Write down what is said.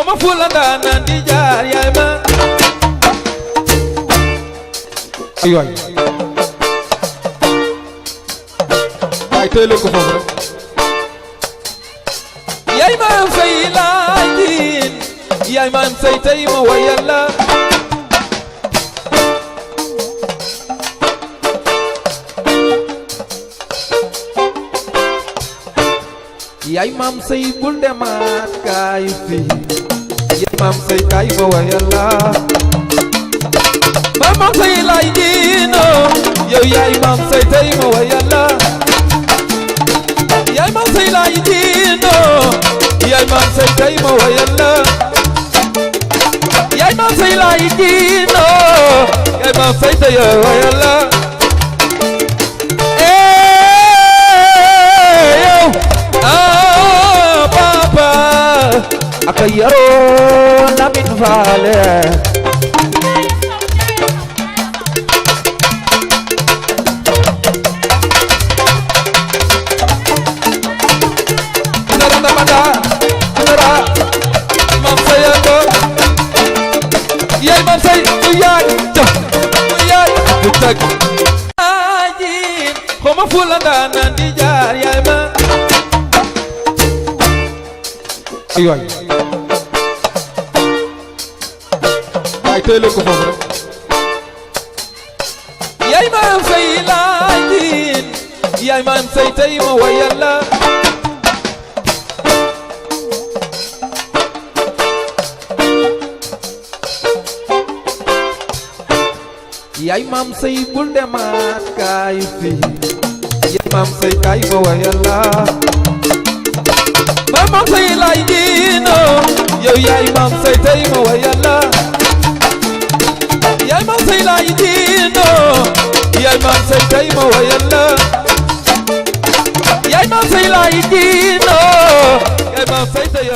xoma fulanda nan di jaar yaay ma ay waay ay teele ko foofu rek yaay ma fay laajin yaay ma say tey ma wa yàlla yaay maam say bul demaat kaay fi yaay maam say kaay ma wa yàlla maam say laay diino yow yaay maam say tey ma wa yàlla yaay maam say laay diino yaay maam say tey ma wa yàlla yaay maam say laay diino yaay maam say tey ma wa yàlla aka yaroo Lamin Faale ndara ndamanda ndara mam sayako yaay mam say u yaay u tag ajin xoma fulanda nan di jaar yaay ma ay waay ay teele ko foofu rek yaay ma fay laajin yaay ma say tey ma wa yàlla yaay maam say bul demaat kaay fi yaay maam say kaay ma wa yàlla maam say laay diino yow yaay maam say tey ma wa yàlla yaay maam say laay diino yaay maam say tey ma wa yàlla yaay maam say laay diino yaay maam say tey